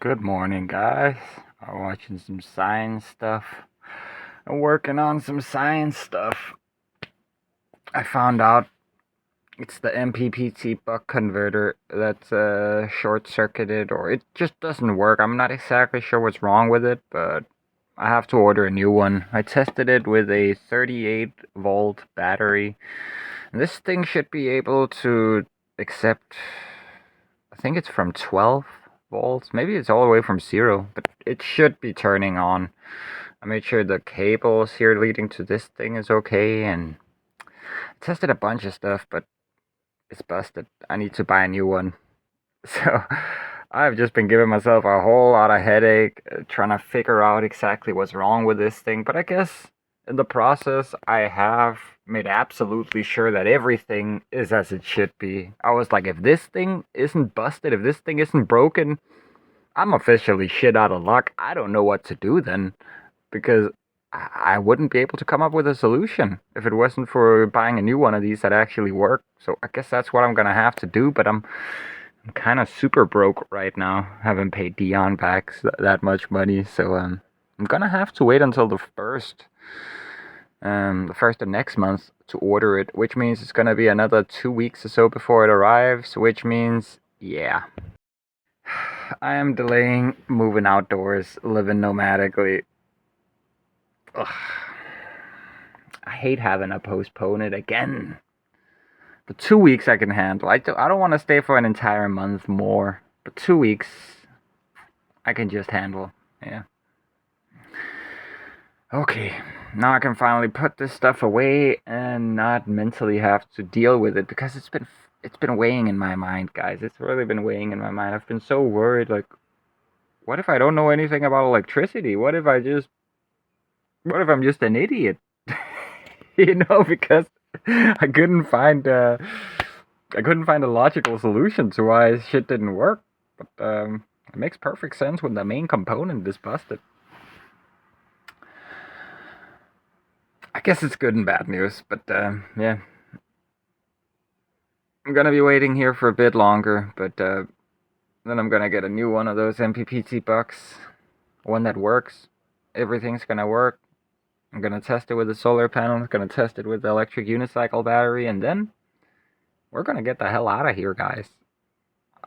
Good morning, guys. I'm watching some science stuff. I'm working on some science stuff. I found out it's the MPPT buck converter that's short-circuited, or it just doesn't work. I'm not exactly sure what's wrong with it, but I have to order a new one. I tested it with a 38-volt battery. And this thing should be able to accept, I think it's from 12 volts. Maybe it's all the way from 0, but it should be turning on. I made sure the cables here leading to this thing is okay, and I tested a bunch of stuff, but it's busted. I need to buy a new one. So I've just been giving myself a whole lot of headache trying to figure out exactly what's wrong with this thing. But I guess in the process, I have made absolutely sure that everything is as it should be. I was like, if this thing isn't busted, if this thing isn't broken, I'm officially shit out of luck. I don't know what to do then, because I wouldn't be able to come up with a solution if it wasn't for buying a new one of these that actually work. So I guess that's what I'm gonna have to do, but I'm kind of super broke right now. Haven't paid Dion back that much money, so I'm gonna have to wait until the first of next month to order it, which means it's gonna be another 2 weeks or so before it arrives, which means, yeah. I am delaying moving outdoors, living nomadically. Ugh. I hate having to postpone it again. The 2 weeks I can handle. I don't want to stay for an entire month more, but 2 weeks I can just handle. Yeah. Okay, now I can finally put this stuff away and not mentally have to deal with it, because it's been weighing in my mind, guys. It's really been weighing in my mind. I've been so worried, like, what if I don't know anything about electricity? What if I'm just an idiot? Because I couldn't find a logical solution to why shit didn't work. But it makes perfect sense when the main component is busted. I guess it's good and bad news, but yeah. I'm gonna be waiting here for a bit longer, but then I'm gonna get a new one of those MPPT bucks, one that works. Everything's gonna work. I'm gonna test it with the solar panel. I'm gonna test it with the electric unicycle battery, and then we're gonna get the hell out of here, guys.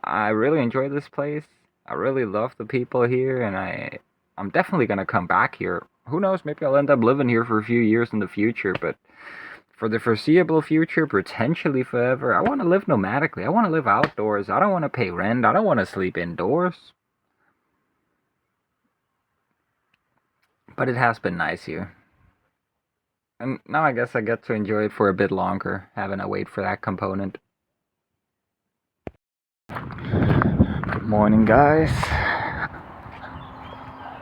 I really enjoy this place. I really love the people here, and I'm definitely gonna come back here. Who knows? Maybe I'll end up living here for a few years in the future, but for the foreseeable future, potentially forever, I want to live nomadically. I want to live outdoors. I don't want to pay rent. I don't want to sleep indoors. But it has been nice here. And now I guess I get to enjoy it for a bit longer, having to wait for that component. Good morning, guys.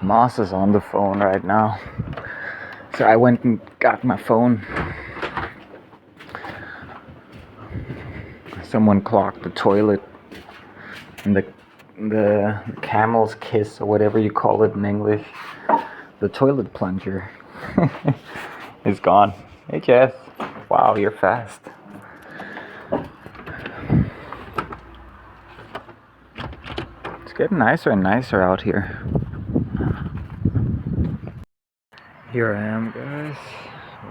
Moss is on the phone right now. So I went and got my phone. Someone clogged the toilet, and the camel's kiss, or whatever you call it in English, the toilet plunger, is gone. Hey, Jess. Wow, you're fast. It's getting nicer and nicer out here. Here I am, guys,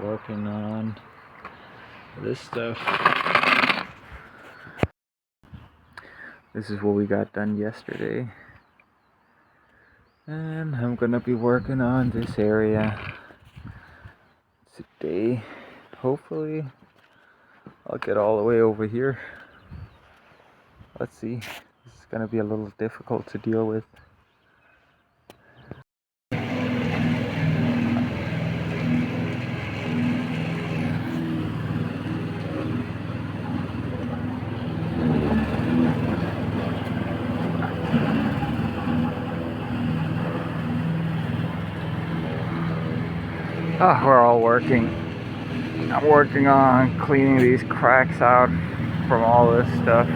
working on this stuff. This is what we got done yesterday. And I'm gonna be working on this area today. Hopefully, I'll get all the way over here. Let's see. This is gonna be a little difficult to deal with. Oh, we're all working. I'm working on cleaning these cracks out from all this stuff.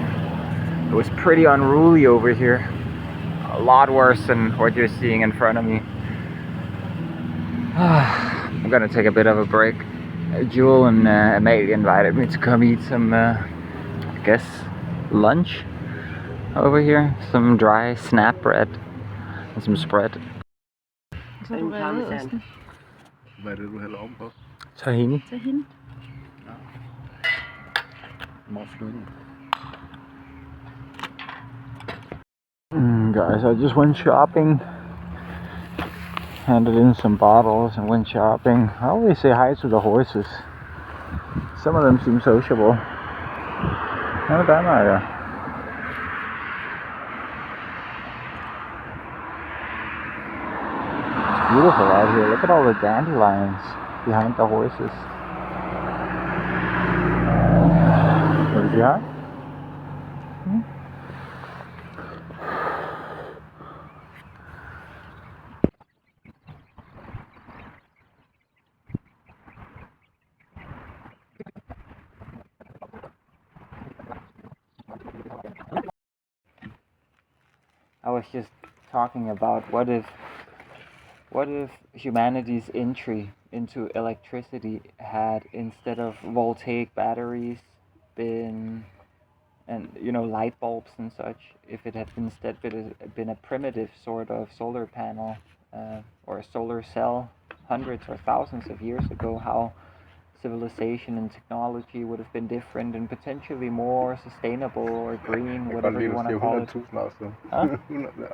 It was pretty unruly over here. A lot worse than what you're seeing in front of me. I'm gonna take a bit of a break. Jewel and Amelia invited me to come eat some, I guess, lunch over here. Some dry snap bread. And some spread. Så du reddet osten. Hvad er det, du hælder ovenpå? Tahini. Tahini. More flyvende. Guys, I just went shopping. Handed in some bottles and went shopping. I always say hi to the horses. Some of them seem sociable. How bad are you? It's beautiful out here. Look at all the dandelions behind the horses. What did you have? I was just talking about what if humanity's entry into electricity had, instead of voltaic batteries, been, and light bulbs and such, if it had instead been a primitive sort of solar panel or a solar cell hundreds or thousands of years ago, how civilization and technology would have been different and potentially more sustainable or green, whatever you want to call it. Huh?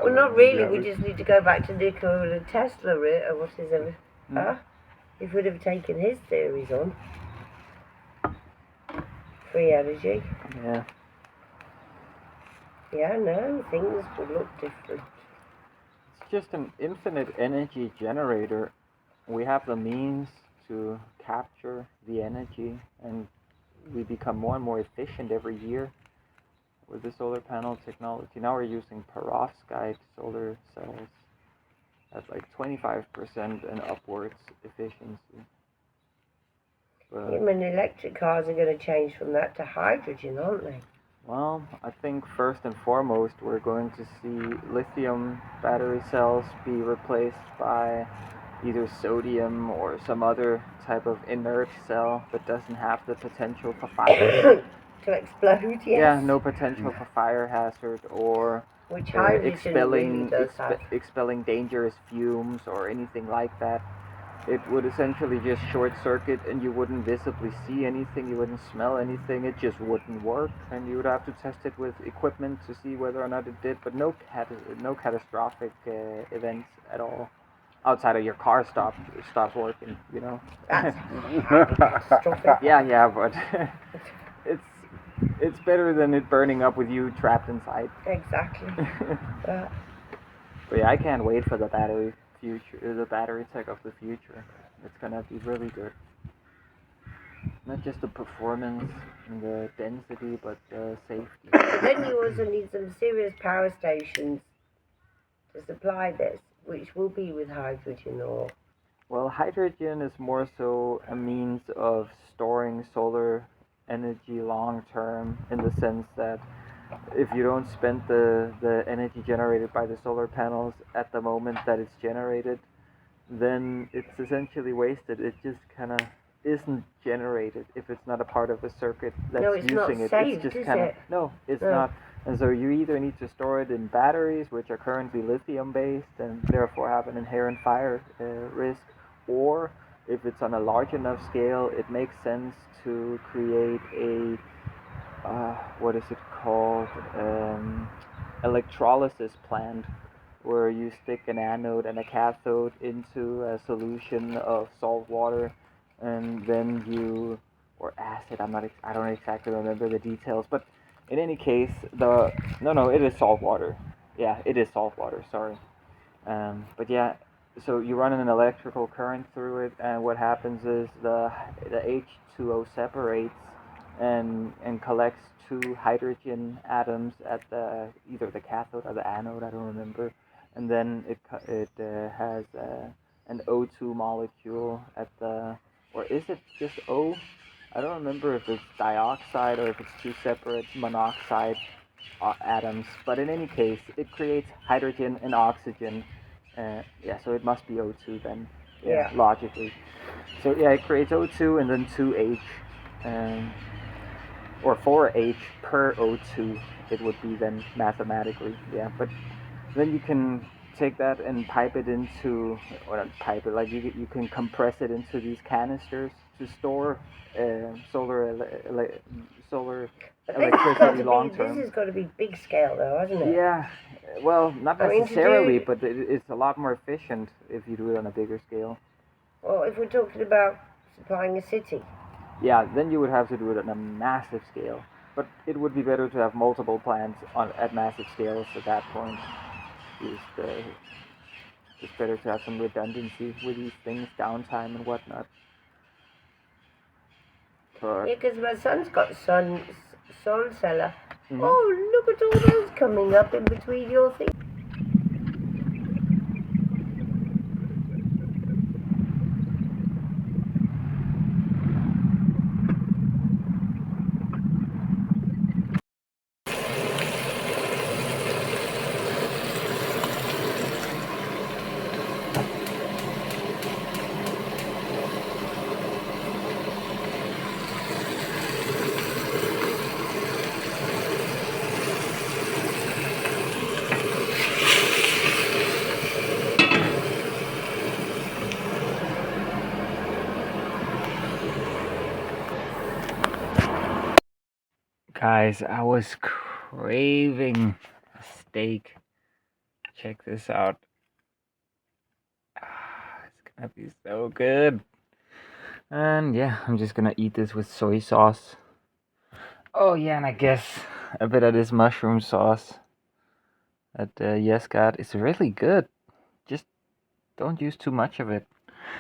Well, not really. We just need to go back to Nikola Tesla, or what is it? Huh? If we'd have taken his theories on. Free energy. Yeah. Yeah, no, things would look different. It's just an infinite energy generator. We have the means to capture the energy, and we become more and more efficient every year with the solar panel technology. Now we're using perovskite solar cells at like 25% and upwards efficiency. But, I mean, electric cars are going to change from that to hydrogen, aren't they? well, I think first and foremost we're going to see lithium battery cells be replaced by either sodium or some other type of inert cell that doesn't have the potential for fire. To explode, yes. Yeah, no potential for fire hazard or Which hydrogen really does have. expelling dangerous fumes or anything like that. It would essentially just short circuit and you wouldn't visibly see anything, you wouldn't smell anything, it just wouldn't work, and you would have to test it with equipment to see whether or not it did, but no catastrophic events at all. Outside of your car stops working, That's catastrophic. Yeah, but it's better than it burning up with you trapped inside. Exactly. But yeah, I can't wait for the battery tech of the future. It's gonna be really good. Not just the performance and the density, but the safety. Then you also need some serious power stations to supply this, which will be with hydrogen or... Well, hydrogen is more so a means of storing solar energy long term, in the sense that if you don't spend the energy generated by the solar panels at the moment that it's generated, then it's essentially wasted. It just kind of isn't generated if it's not a part of the circuit that's using it. Saved, it's just kind of no, it's not. And so you either need to store it in batteries, which are currently lithium based and therefore have an inherent fire risk, or if it's on a large enough scale, it makes sense to create a what is it called, electrolysis plant, where you stick an anode and a cathode into a solution of salt water, and then or acid, I don't exactly remember the details, but in any case, it is salt water. Yeah, it is salt water, sorry. But yeah, so you run an electrical current through it, and what happens is the H2O separates and collects two hydrogen atoms at either the cathode or the anode, I don't remember, and then it has an O2 molecule at or is it just O? I don't remember if it's dioxide or if it's two separate monoxide atoms, but in any case, it creates hydrogen and oxygen. So it must be O2 then. Yeah. Logically. So yeah, it creates O2 and then 2H, or 4H per O2. It would be then mathematically. Yeah, but then you can take that and pipe it into, or not pipe it, like you can compress it into these canisters to store solar But this has got electricity to long be, term. this has got to be big scale though, hasn't it? Yeah, well, not I mean, to necessarily, do- but it's a lot more efficient if you do it on a bigger scale. Well, if we're talking about supplying a city. Yeah, then you would have to do it on a massive scale. But it would be better to have multiple plants at massive scales at that point. It's better to have some redundancy with these things, downtime and whatnot. But Yeah, because my son's got sun cellar. Mhm. Oh, look at all those coming up in between your things. guys, I was craving a steak. Check this out. It's gonna be so good. And yeah, I'm just gonna eat this with soy sauce. Oh yeah, and I guess a bit of this mushroom sauce that Yes got is really good. Just don't use too much of it.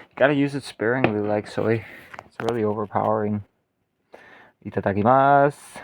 You gotta use it sparingly like soy. It's really overpowering. Itadakimasu.